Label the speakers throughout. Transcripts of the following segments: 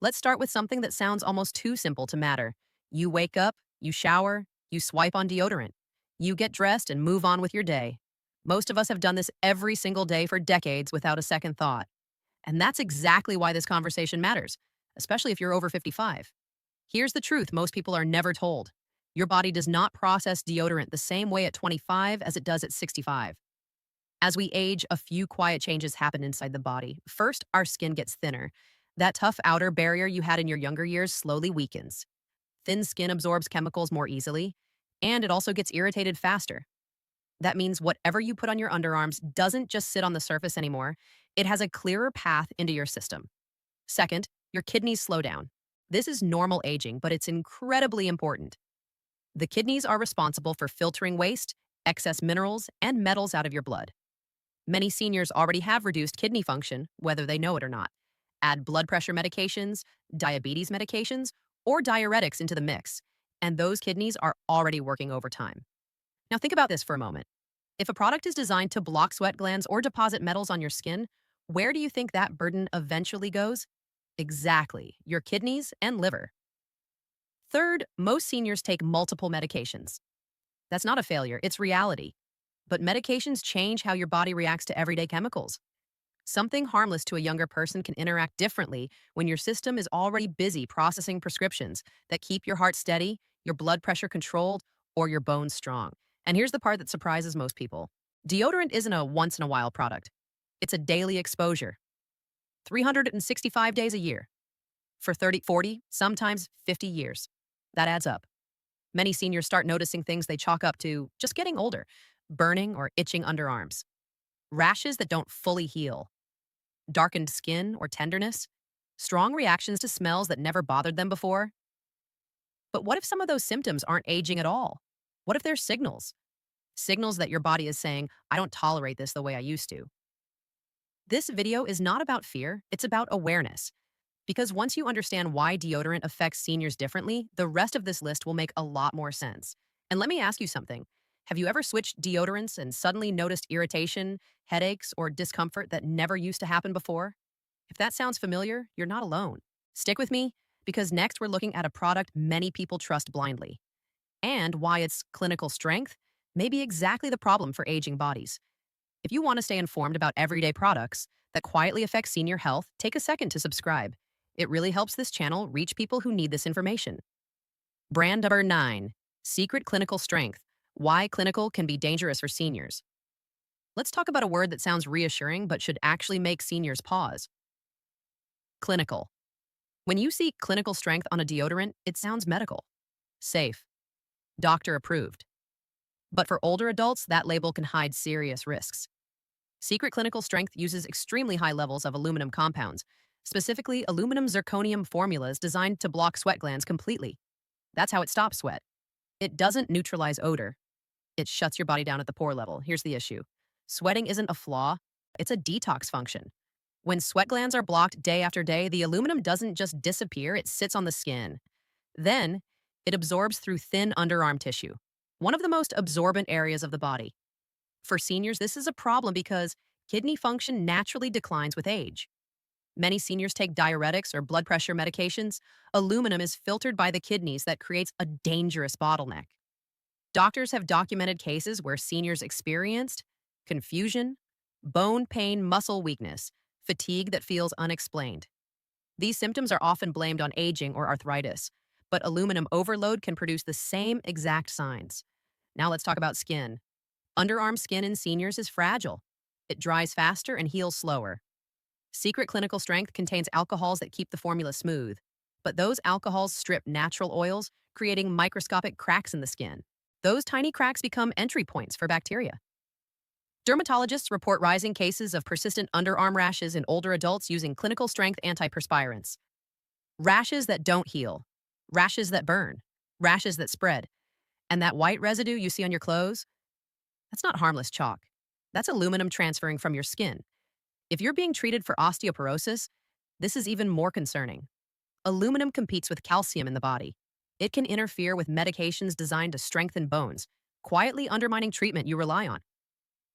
Speaker 1: Let's start with something that sounds almost too simple to matter. You wake up, you shower, you swipe on deodorant. You get dressed and move on with your day. Most of us have done this every single day for decades without a second thought. And that's exactly why this conversation matters, especially if you're over 55. Here's the truth most people are never told. Your body does not process deodorant the same way at 25 as it does at 65. As we age, a few quiet changes happen inside the body. First, our skin gets thinner. That tough outer barrier you had in your younger years slowly weakens. Thin skin absorbs chemicals more easily, and it also gets irritated faster. That means whatever you put on your underarms doesn't just sit on the surface anymore, it has a clearer path into your system. Second, your kidneys slow down. This is normal aging, but it's incredibly important. The kidneys are responsible for filtering waste, excess minerals, and metals out of your blood. Many seniors already have reduced kidney function, whether they know it or not. Add blood pressure medications, diabetes medications, or diuretics into the mix, and those kidneys are already working overtime. Now think about this for a moment. If a product is designed to block sweat glands or deposit metals on your skin, where do you think that burden eventually goes? Exactly, your kidneys and liver. Third, most seniors take multiple medications. That's not a failure, it's reality. But medications change how your body reacts to everyday chemicals. Something harmless to a younger person can interact differently when your system is already busy processing prescriptions that keep your heart steady, your blood pressure controlled, or your bones strong. And here's the part that surprises most people. Deodorant isn't a once-in-a-while product. It's a daily exposure. 365 days a year. For 30, 40, sometimes 50 years. That adds up. Many seniors start noticing things they chalk up to just getting older, burning or itching underarms, rashes that don't fully heal, darkened skin or tenderness, strong reactions to smells that never bothered them before. But what if some of those symptoms aren't aging at all? What if they're signals? Signals that your body is saying, I don't tolerate this the way I used to. This video is not about fear, it's about awareness. Because once you understand why deodorant affects seniors differently, the rest of this list will make a lot more sense. And let me ask you something. Have you ever switched deodorants and suddenly noticed irritation, headaches, or discomfort that never used to happen before? If that sounds familiar, you're not alone. Stick with me, because next we're looking at a product many people trust blindly, and why its clinical strength may be exactly the problem for aging bodies. If you want to stay informed about everyday products that quietly affect senior health, take a second to subscribe. It really helps this channel reach people who need this information. Brand number 9, Secret Clinical Strength. Why clinical can be dangerous for seniors. Let's talk about a word that sounds reassuring but should actually make seniors pause. Clinical. When you see clinical strength on a deodorant, it sounds medical, safe, doctor approved. But for older adults, that label can hide serious risks. Secret Clinical Strength uses extremely high levels of aluminum compounds, specifically aluminum zirconium formulas designed to block sweat glands completely. That's how it stops sweat. It doesn't neutralize odor. It shuts your body down at the pore level. Here's the issue. Sweating isn't a flaw, it's a detox function. When sweat glands are blocked day after day, the aluminum doesn't just disappear, it sits on the skin. Then, it absorbs through thin underarm tissue, one of the most absorbent areas of the body. For seniors, this is a problem because kidney function naturally declines with age. Many seniors take diuretics or blood pressure medications. Aluminum is filtered by the kidneys that creates a dangerous bottleneck. Doctors have documented cases where seniors experienced confusion, bone pain, muscle weakness, fatigue that feels unexplained. These symptoms are often blamed on aging or arthritis, but aluminum overload can produce the same exact signs. Now let's talk about skin. Underarm skin in seniors is fragile. It dries faster and heals slower. Secret Clinical Strength contains alcohols that keep the formula smooth, but those alcohols strip natural oils, creating microscopic cracks in the skin. Those tiny cracks become entry points for bacteria. Dermatologists report rising cases of persistent underarm rashes in older adults using clinical strength antiperspirants. Rashes that don't heal, rashes that burn, rashes that spread. And that white residue you see on your clothes? That's not harmless chalk. That's aluminum transferring from your skin. If you're being treated for osteoporosis, this is even more concerning. Aluminum competes with calcium in the body. It can interfere with medications designed to strengthen bones, quietly undermining treatment you rely on.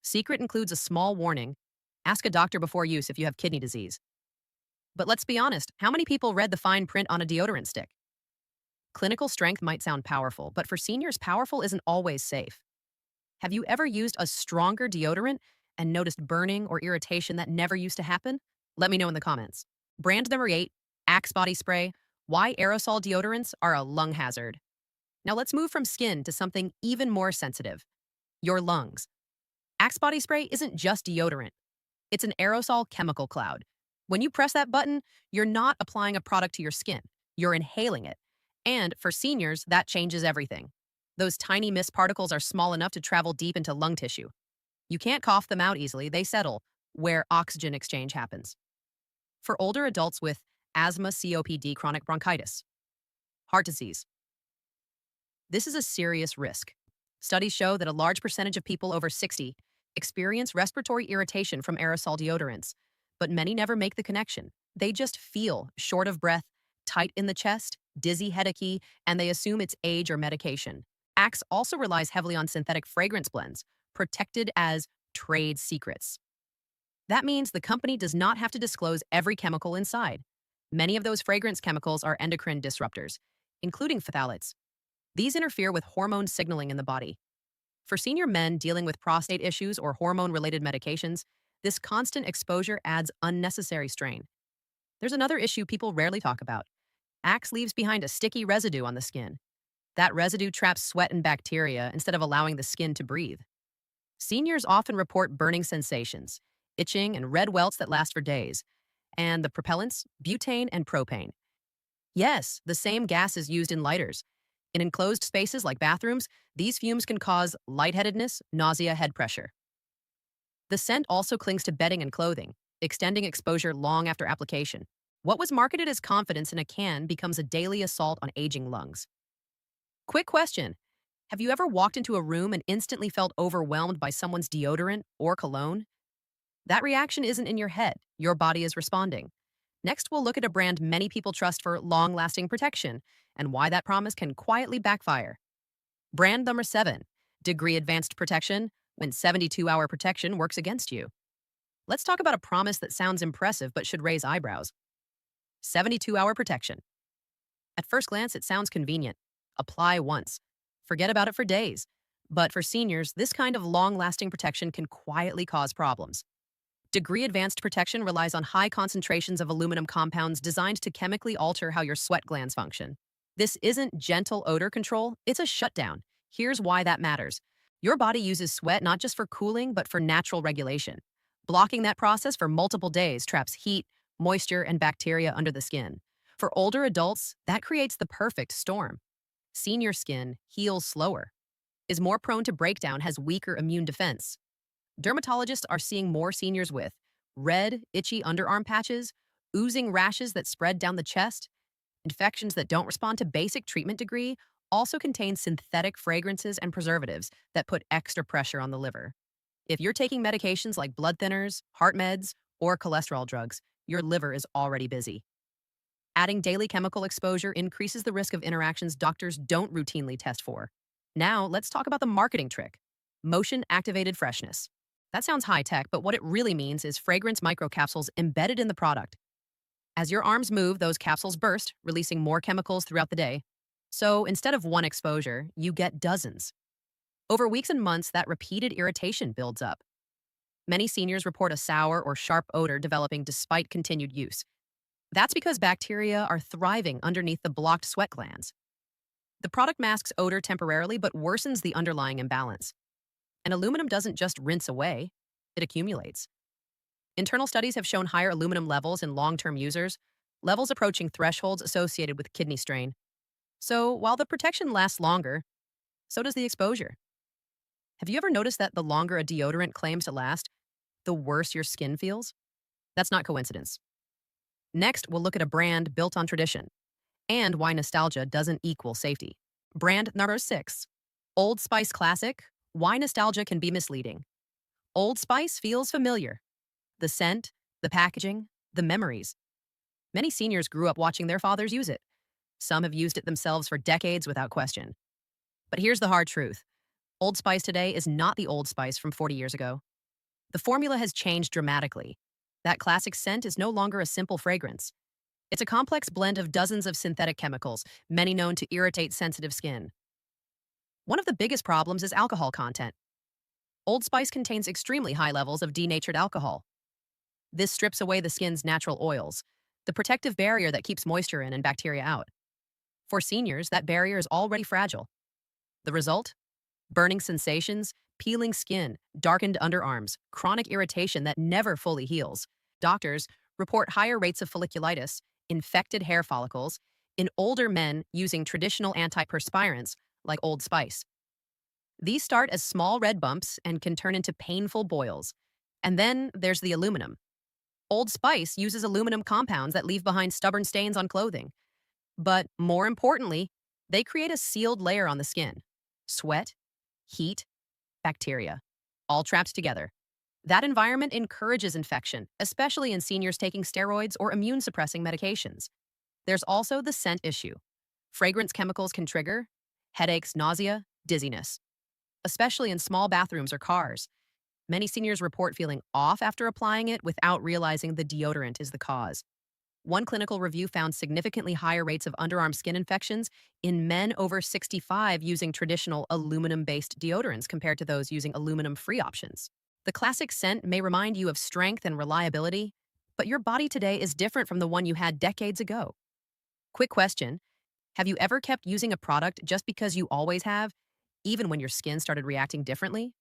Speaker 1: Secret includes a small warning. Ask a doctor before use if you have kidney disease. But let's be honest, how many people read the fine print on a deodorant stick? Clinical strength might sound powerful, but for seniors, powerful isn't always safe. Have you ever used a stronger deodorant and noticed burning or irritation that never used to happen? Let me know in the comments. Brand number 8, Axe Body Spray. Why aerosol deodorants are a lung hazard. Now let's move from skin to something even more sensitive, your lungs. Axe Body Spray isn't just deodorant. It's an aerosol chemical cloud. When you press that button, you're not applying a product to your skin. You're inhaling it. And for seniors, that changes everything. Those tiny mist particles are small enough to travel deep into lung tissue. You can't cough them out easily, they settle where oxygen exchange happens. For older adults with asthma, COPD, chronic bronchitis, heart disease, this is a serious risk. Studies show that a large percentage of people over 60 experience respiratory irritation from aerosol deodorants, but many never make the connection. They just feel short of breath, tight in the chest, dizzy, headachy, and they assume it's age or medication. Axe also relies heavily on synthetic fragrance blends, protected as trade secrets. That means the company does not have to disclose every chemical inside. Many of those fragrance chemicals are endocrine disruptors, including phthalates. These interfere with hormone signaling in the body. For senior men dealing with prostate issues or hormone-related medications, this constant exposure adds unnecessary strain. There's another issue people rarely talk about. Axe leaves behind a sticky residue on the skin. That residue traps sweat and bacteria instead of allowing the skin to breathe. Seniors often report burning sensations, itching, and red welts that last for days. And the propellants, butane and propane. Yes, the same gas is used in lighters. In enclosed spaces like bathrooms, these fumes can cause lightheadedness, nausea, head pressure. The scent also clings to bedding and clothing, extending exposure long after application. What was marketed as confidence in a can becomes a daily assault on aging lungs. Quick question. Have you ever walked into a room and instantly felt overwhelmed by someone's deodorant or cologne? That reaction isn't in your head. Your body is responding. Next, we'll look at a brand many people trust for long-lasting protection and why that promise can quietly backfire. Brand number 7, Degree Advanced Protection, when 72-hour protection works against you. Let's talk about a promise that sounds impressive but should raise eyebrows. 72-hour protection. At first glance, it sounds convenient. Apply once. Forget about it for days. But for seniors, this kind of long-lasting protection can quietly cause problems. Degree Advanced Protection relies on high concentrations of aluminum compounds designed to chemically alter how your sweat glands function. This isn't gentle odor control, it's a shutdown. Here's why that matters. Your body uses sweat not just for cooling, but for natural regulation. Blocking that process for multiple days traps heat, moisture, and bacteria under the skin. For older adults, that creates the perfect storm. Senior skin heals slower, is more prone to breakdown, has weaker immune defense. Dermatologists are seeing more seniors with red, itchy underarm patches, oozing rashes that spread down the chest. Infections that don't respond to basic treatment degree also contain synthetic fragrances and preservatives that put extra pressure on the liver. If you're taking medications like blood thinners, heart meds, or cholesterol drugs, your liver is already busy. Adding daily chemical exposure increases the risk of interactions doctors don't routinely test for. Now, let's talk about the marketing trick: motion-activated freshness. That sounds high-tech, but what it really means is fragrance microcapsules embedded in the product. As your arms move, those capsules burst, releasing more chemicals throughout the day. So instead of one exposure, you get dozens. Over weeks and months, that repeated irritation builds up. Many seniors report a sour or sharp odor developing despite continued use. That's because bacteria are thriving underneath the blocked sweat glands. The product masks odor temporarily but worsens the underlying imbalance. And aluminum doesn't just rinse away, it accumulates. Internal studies have shown higher aluminum levels in long-term users, levels approaching thresholds associated with kidney strain. So while the protection lasts longer, so does the exposure. Have you ever noticed that the longer a deodorant claims to last, the worse your skin feels? That's not coincidence. Next, we'll look at a brand built on tradition and why nostalgia doesn't equal safety. Brand number 6, Old Spice Classic. Why nostalgia can be misleading. Old Spice feels familiar. The scent, the packaging, the memories. Many seniors grew up watching their fathers use it. Some have used it themselves for decades without question. But here's the hard truth. Old Spice today is not the Old Spice from 40 years ago. The formula has changed dramatically. That classic scent is no longer a simple fragrance. It's a complex blend of dozens of synthetic chemicals, many known to irritate sensitive skin. One of the biggest problems is alcohol content. Old Spice contains extremely high levels of denatured alcohol. This strips away the skin's natural oils, the protective barrier that keeps moisture in and bacteria out. For seniors, that barrier is already fragile. The result? Burning sensations, peeling skin, darkened underarms, chronic irritation that never fully heals. Doctors report higher rates of folliculitis, infected hair follicles, in older men using traditional antiperspirants like Old Spice. These start as small red bumps and can turn into painful boils. And then there's the aluminum. Old Spice uses aluminum compounds that leave behind stubborn stains on clothing. But more importantly, they create a sealed layer on the skin. Sweat, heat, bacteria, all trapped together. That environment encourages infection, especially in seniors taking steroids or immune-suppressing medications. There's also the scent issue. Fragrance chemicals can trigger headaches, nausea, dizziness, especially in small bathrooms or cars. Many seniors report feeling off after applying it without realizing the deodorant is the cause. One clinical review found significantly higher rates of underarm skin infections in men over 65 using traditional aluminum-based deodorants compared to those using aluminum-free options. The classic scent may remind you of strength and reliability, but your body today is different from the one you had decades ago. Quick question: have you ever kept using a product just because you always have, even when your skin started reacting differently?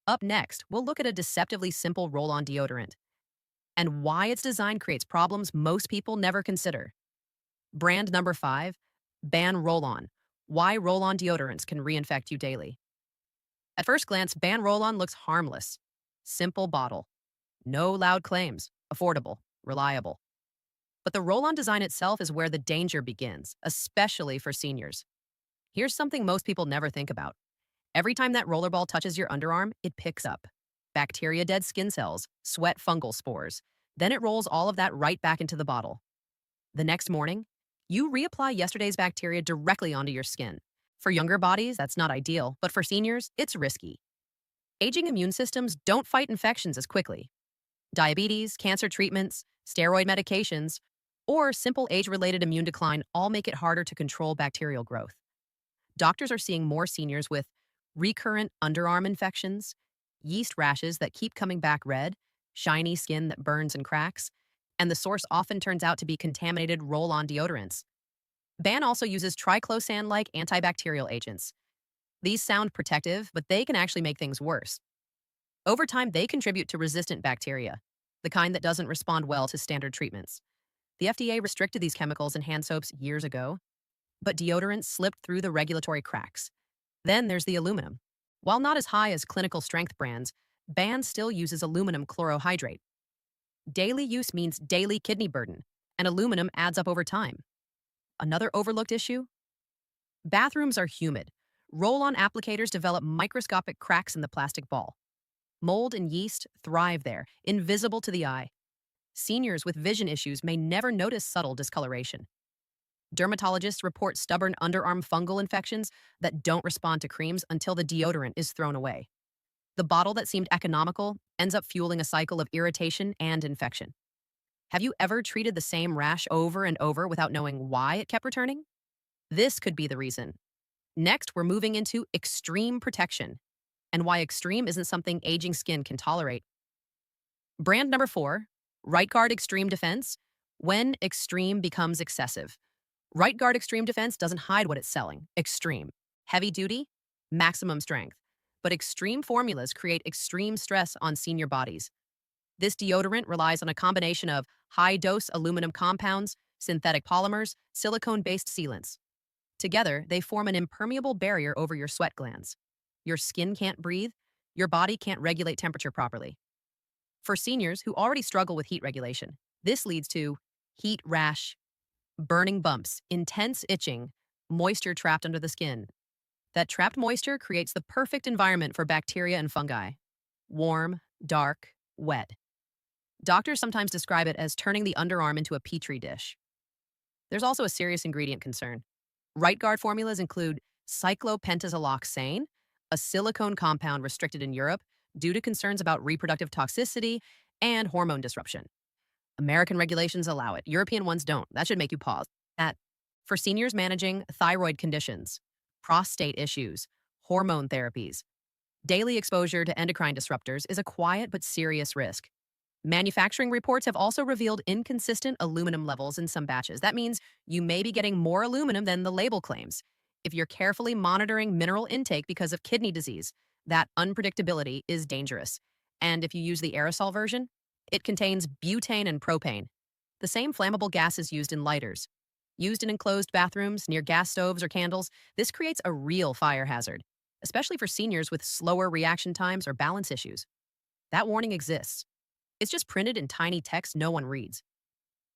Speaker 1: Up next, we'll look at a deceptively simple roll-on deodorant and why its design creates problems most people never consider. Brand number 5, Ban Roll-On. Why roll-on deodorants can reinfect you daily. At first glance, Ban Roll-On looks harmless. Simple bottle. No loud claims. Affordable. Reliable. But the roll-on design itself is where the danger begins, especially for seniors. Here's something most people never think about. Every time that roller ball touches your underarm, it picks up bacteria-dead skin cells, sweat fungal spores. Then it rolls all of that right back into the bottle. The next morning, you reapply yesterday's bacteria directly onto your skin. For younger bodies, that's not ideal, but for seniors, it's risky. Aging immune systems don't fight infections as quickly. Diabetes, cancer treatments, steroid medications, or simple age-related immune decline all make it harder to control bacterial growth. Doctors are seeing more seniors with recurrent underarm infections, yeast rashes that keep coming back red, shiny skin that burns and cracks, and the source often turns out to be contaminated roll-on deodorants. Ban also uses triclosan-like antibacterial agents. These sound protective, but they can actually make things worse. Over time, they contribute to resistant bacteria, the kind that doesn't respond well to standard treatments. The FDA restricted these chemicals in hand soaps years ago, but deodorants slipped through the regulatory cracks. Then there's the aluminum. While not as high as clinical strength brands, Ban still uses aluminum chlorohydrate. Daily use means daily kidney burden, and aluminum adds up over time. Another overlooked issue? Bathrooms are humid. Roll-on applicators develop microscopic cracks in the plastic ball. Mold and yeast thrive there, invisible to the eye. Seniors with vision issues may never notice subtle discoloration. Dermatologists report stubborn underarm fungal infections that don't respond to creams until the deodorant is thrown away. The bottle that seemed economical ends up fueling a cycle of irritation and infection. Have you ever treated the same rash over and over without knowing why it kept returning? This could be the reason. Next, we're moving into extreme protection and why extreme isn't something aging skin can tolerate. Brand number 4, Right Guard Extreme Defense. When extreme becomes excessive. Right Guard Extreme Defense doesn't hide what it's selling. Extreme. Heavy duty, maximum strength. But extreme formulas create extreme stress on senior bodies. This deodorant relies on a combination of high-dose aluminum compounds, synthetic polymers, silicone-based sealants. Together, they form an impermeable barrier over your sweat glands. Your skin can't breathe, your body can't regulate temperature properly. For seniors who already struggle with heat regulation, this leads to heat rash, burning bumps, intense itching, moisture trapped under the skin. That trapped moisture creates the perfect environment for bacteria and fungi. Warm, dark, wet. Doctors sometimes describe it as turning the underarm into a petri dish. There's also a serious ingredient concern. Right Guard formulas include cyclopentasiloxane, a silicone compound restricted in Europe due to concerns about reproductive toxicity and hormone disruption. American regulations allow it, European ones don't. That should make you pause. That for seniors managing thyroid conditions, prostate issues, hormone therapies, daily exposure to endocrine disruptors is a quiet but serious risk. Manufacturing reports have also revealed inconsistent aluminum levels in some batches. That means you may be getting more aluminum than the label claims. If you're carefully monitoring mineral intake because of kidney disease, that unpredictability is dangerous. And if you use the aerosol version, it contains butane and propane, the same flammable gases used in lighters. Used in enclosed bathrooms, near gas stoves or candles, this creates a real fire hazard, especially for seniors with slower reaction times or balance issues. That warning exists. It's just printed in tiny text no one reads.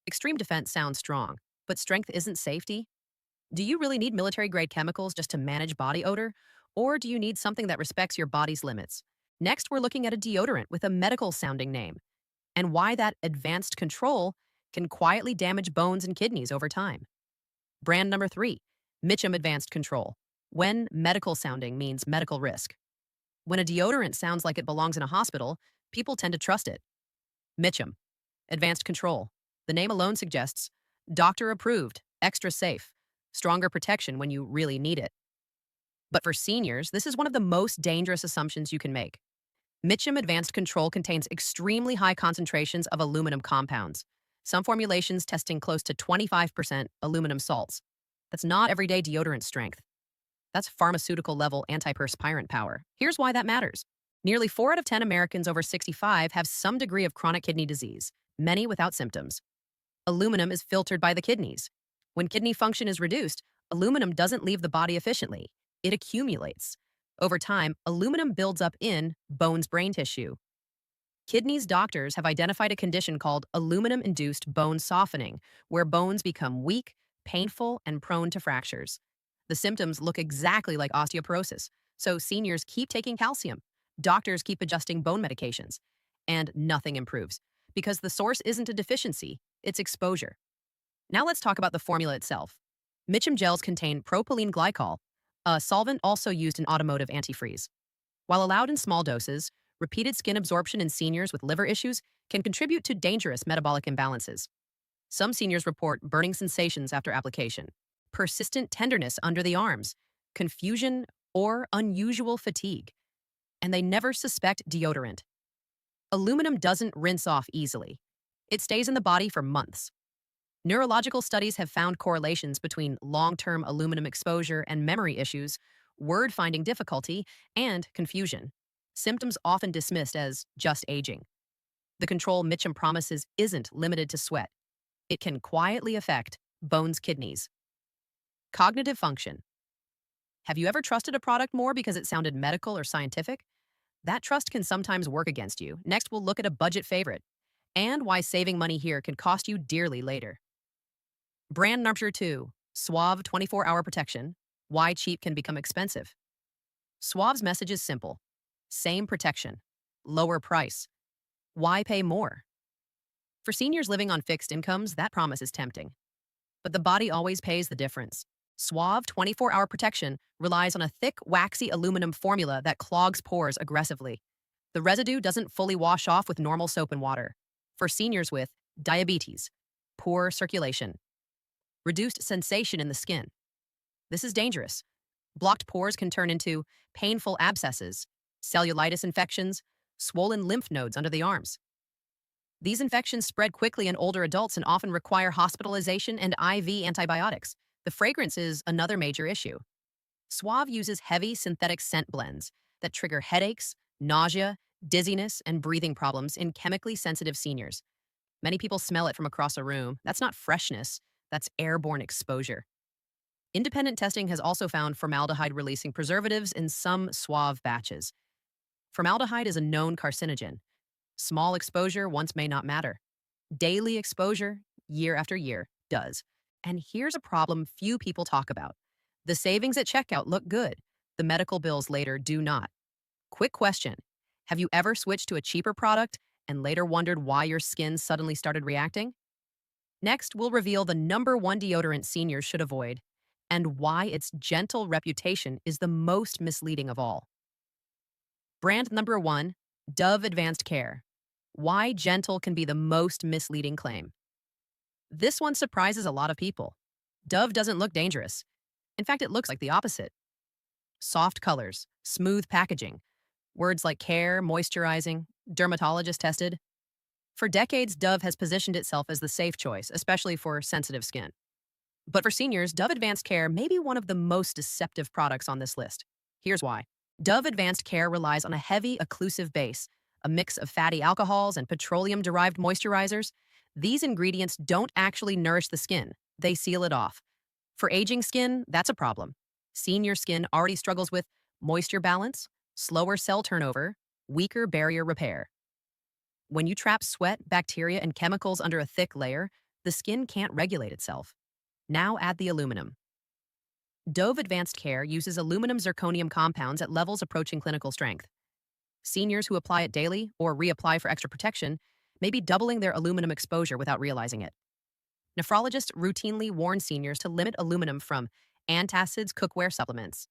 Speaker 1: Extreme defense sounds strong, but strength isn't safety. Do you really need military-grade chemicals just to manage body odor? Or do you need something that respects your body's limits? Next, we're looking at a deodorant with a medical-sounding name, and why that advanced control can quietly damage bones and kidneys over time. Brand number 3, Mitchum Advanced Control. When medical sounding means medical risk. When a deodorant sounds like it belongs in a hospital, people tend to trust it. Mitchum Advanced Control. The name alone suggests doctor approved, extra safe, stronger protection when you really need it. But for seniors, this is one of the most dangerous assumptions you can make. Mitchum Advanced Control contains extremely high concentrations of aluminum compounds, some formulations testing close to 25% aluminum salts. That's not everyday deodorant strength. That's pharmaceutical-level antiperspirant power. Here's why that matters. Nearly 4 out of 10 Americans over 65 have some degree of chronic kidney disease, many without symptoms. Aluminum is filtered by the kidneys. When kidney function is reduced, aluminum doesn't leave the body efficiently. It accumulates. Over time, aluminum builds up in bone's brain tissue. Kidneys doctors have identified a condition called aluminum-induced bone softening, where bones become weak, painful, and prone to fractures. The symptoms look exactly like osteoporosis, so seniors keep taking calcium. Doctors keep adjusting bone medications, and nothing improves because the source isn't a deficiency, it's exposure. Now let's talk about the formula itself. Mitchum gels contain propylene glycol, a solvent also used in automotive antifreeze. While allowed in small doses, repeated skin absorption in seniors with liver issues can contribute to dangerous metabolic imbalances. Some seniors report burning sensations after application, persistent tenderness under the arms, confusion, or unusual fatigue. And they never suspect deodorant. Aluminum doesn't rinse off easily. It stays in the body for months. Neurological studies have found correlations between long-term aluminum exposure and memory issues, word-finding difficulty, and confusion. Symptoms often dismissed as just aging. The control Mitchum promises isn't limited to sweat. It can quietly affect bones, kidneys. Cognitive function. Have you ever trusted a product more because it sounded medical or scientific? That trust can sometimes work against you. Next, we'll look at a budget favorite and why saving money here can cost you dearly later. Brand number 2, Suave 24-hour protection. Why cheap can become expensive. Suave's message is simple. Same protection, lower price. Why pay more? For seniors living on fixed incomes, that promise is tempting. But the body always pays the difference. Suave 24-hour protection relies on a thick, waxy aluminum formula that clogs pores aggressively. The residue doesn't fully wash off with normal soap and water. For seniors with diabetes, poor circulation, reduced sensation in the skin, this is dangerous. Blocked pores can turn into painful abscesses, cellulitis infections, swollen lymph nodes under the arms. These infections spread quickly in older adults and often require hospitalization and IV antibiotics. The fragrance is another major issue. Suave uses heavy synthetic scent blends that trigger headaches, nausea, dizziness, and breathing problems in chemically sensitive seniors. Many people smell it from across a room. That's not freshness, that's airborne exposure. Independent testing has also found formaldehyde-releasing preservatives in some Suave batches. Formaldehyde is a known carcinogen. Small exposure once may not matter. Daily exposure, year after year, does. And here's a problem few people talk about. The savings at checkout look good. The medical bills later do not. Quick question. Have you ever switched to a cheaper product and later wondered why your skin suddenly started reacting? Next, we'll reveal the number 1 deodorant seniors should avoid and why its gentle reputation is the most misleading of all. Brand number 1, Dove Advanced Care. Why gentle can be the most misleading claim. This one surprises a lot of people. Dove doesn't look dangerous. In fact, it looks like the opposite. Soft colors, smooth packaging, words like care, moisturizing, dermatologist tested. For decades, Dove has positioned itself as the safe choice, especially for sensitive skin. But for seniors, Dove Advanced Care may be one of the most deceptive products on this list. Here's why. Dove Advanced Care relies on a heavy, occlusive base, a mix of fatty alcohols and petroleum-derived moisturizers. These ingredients don't actually nourish the skin. They seal it off. For aging skin, that's a problem. Senior skin already struggles with moisture balance, slower cell turnover, weaker barrier repair. When you trap sweat, bacteria, and chemicals under a thick layer, the skin can't regulate itself. Now add the aluminum. Dove Advanced Care uses aluminum zirconium compounds at levels approaching clinical strength. Seniors who apply it daily or reapply for extra protection may be doubling their aluminum exposure without realizing it. Nephrologists routinely warn seniors to limit aluminum from antacids, cookware supplements.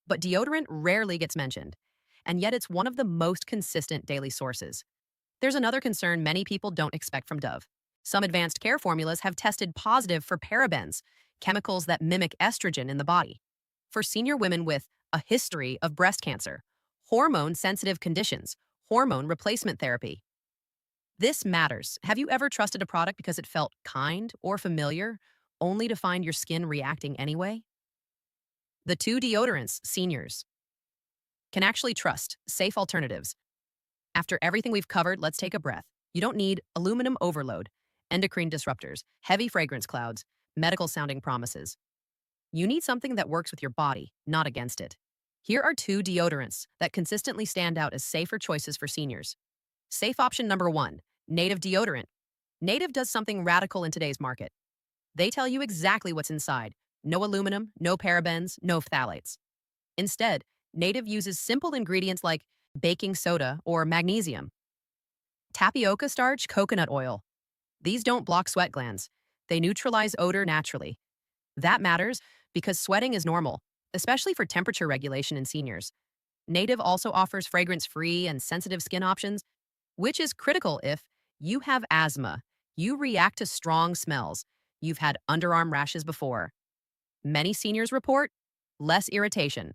Speaker 1: But deodorant rarely gets mentioned, and yet it's one of the most consistent daily sources. There's another concern many people don't expect from Dove. Some advanced care formulas have tested positive for parabens, chemicals that mimic estrogen in the body. For senior women with a history of breast cancer, hormone-sensitive conditions, hormone replacement therapy. This matters. Have you ever trusted a product because it felt kind or familiar, only to find your skin reacting anyway? The two deodorants seniors can actually trust, safe alternatives. After everything we've covered, let's take a breath. You don't need aluminum overload, endocrine disruptors, heavy fragrance clouds, medical-sounding promises. You need something that works with your body, not against it. Here are two deodorants that consistently stand out as safer choices for seniors. Safe option number 1, Native deodorant. Native does something radical in today's market. They tell you exactly what's inside. No aluminum, no parabens, no phthalates. Instead, Native uses simple ingredients like baking soda or magnesium, tapioca starch, coconut oil. These don't block sweat glands. They neutralize odor naturally. That matters because sweating is normal, especially for temperature regulation in seniors. Native also offers fragrance-free and sensitive skin options, which is critical if you have asthma, you react to strong smells, you've had underarm rashes before. Many seniors report less irritation,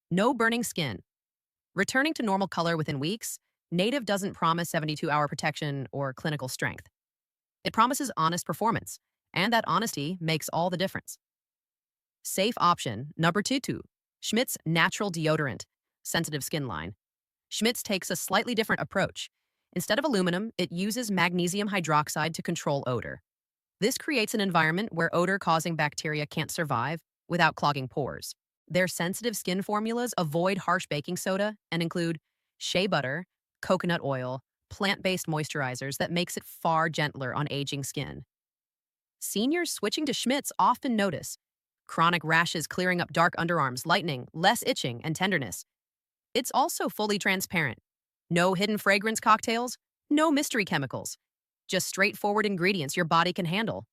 Speaker 1: no burning skin, returning to normal color within weeks. Native doesn't promise 72-hour protection or clinical strength. It promises honest performance, and that honesty makes all the difference. Safe option number 2, Schmidt's Natural Deodorant, sensitive skin line. Schmidt's takes a slightly different approach. Instead of aluminum, it uses magnesium hydroxide to control odor. This creates an environment where odor-causing bacteria can't survive without clogging pores. Their sensitive skin formulas avoid harsh baking soda and include shea butter, coconut oil, plant-based moisturizers that makes it far gentler on aging skin. Seniors switching to Schmidt's often notice chronic rashes clearing up dark underarms, lightening, less itching, and tenderness. It's also fully transparent. No hidden fragrance cocktails, no mystery chemicals. Just straightforward ingredients your body can handle.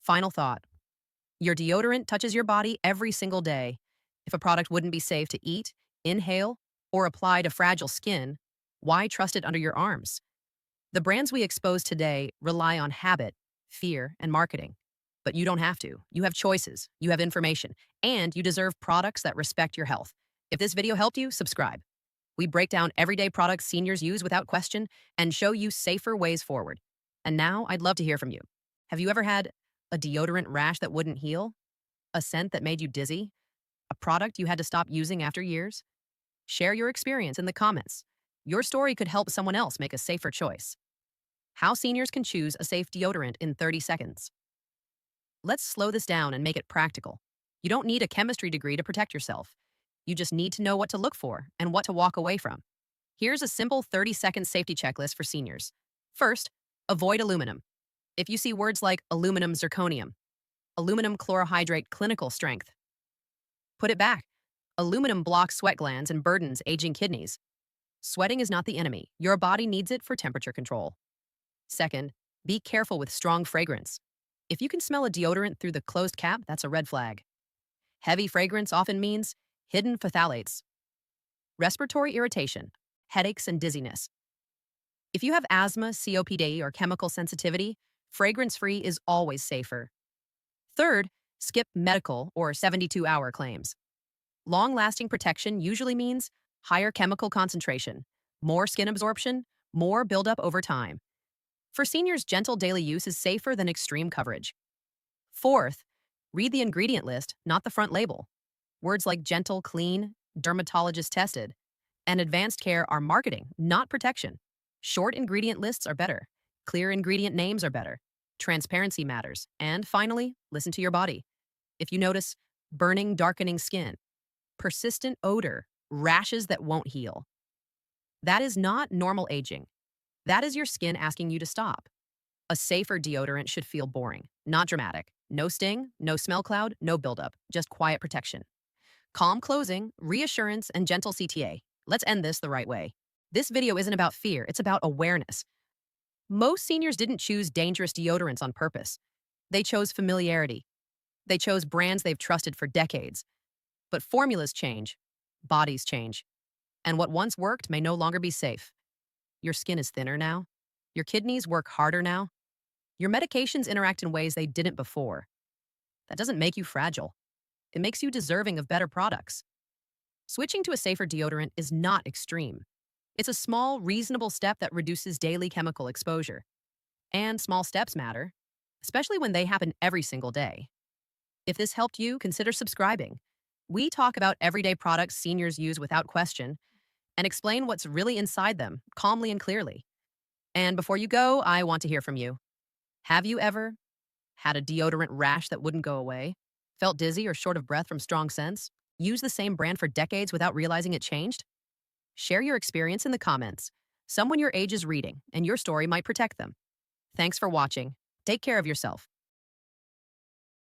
Speaker 1: Final thought. Your deodorant touches your body every single day. If a product wouldn't be safe to eat, inhale, or apply to fragile skin, why trust it under your arms? The brands we expose today rely on habit, fear, and marketing. But you don't have to. You have choices, you have information, and you deserve products that respect your health. If this video helped you, subscribe. We break down everyday products seniors use without question and show you safer ways forward. And now I'd love to hear from you. Have you ever had a deodorant rash that wouldn't heal? A scent that made you dizzy? A product you had to stop using after years? Share your experience in the comments. Your story could help someone else make a safer choice. How seniors can choose a safe deodorant in 30 seconds. Let's slow this down and make it practical. You don't need a chemistry degree to protect yourself. You just need to know what to look for and what to walk away from. Here's a simple 30-second safety checklist for seniors. First, avoid aluminum. If you see words like aluminum zirconium, aluminum chlorohydrate clinical strength, put it back. Aluminum blocks sweat glands and burdens aging kidneys. Sweating is not the enemy. Your body needs it for temperature control. Second, be careful with strong fragrance. If you can smell a deodorant through the closed cap, that's a red flag. Heavy fragrance often means hidden phthalates, respiratory irritation, headaches, and dizziness. If you have asthma, COPD, or chemical sensitivity, fragrance-free is always safer. Third, skip medical or 72-hour claims. Long-lasting protection usually means higher chemical concentration, more skin absorption, more buildup over time. For seniors, gentle daily use is safer than extreme coverage. Fourth, read the ingredient list, not the front label. Words like gentle, clean, dermatologist tested, and advanced care are marketing, not protection. Short ingredient lists are better. Clear ingredient names are better. Transparency matters. And finally, listen to your body. If you notice burning, darkening skin, persistent odor, rashes that won't heal, that is not normal aging. That is your skin asking you to stop. A safer deodorant should feel boring, not dramatic. No sting, no smell cloud, no buildup, just quiet protection. Calm closing, reassurance, and gentle CTA. Let's end this the right way. This video isn't about fear, it's about awareness. Most seniors didn't choose dangerous deodorants on purpose. They chose familiarity. They chose brands they've trusted for decades. But formulas change, bodies change, and what once worked may no longer be safe. Your skin is thinner now. Your kidneys work harder now. Your medications interact in ways they didn't before. That doesn't make you fragile. It makes you deserving of better products. Switching to a safer deodorant is not extreme. It's a small, reasonable step that reduces daily chemical exposure. And small steps matter, especially when they happen every single day. If this helped you, consider subscribing. We talk about everyday products seniors use without question and explain what's really inside them calmly and clearly. And before you go, I want to hear from you. Have you ever had a deodorant rash that wouldn't go away? Felt dizzy or short of breath from strong scents? Used the same brand for decades without realizing it changed? Share your experience in the comments. Someone your age is reading, and your story might protect them. Thanks for watching. Take care of yourself.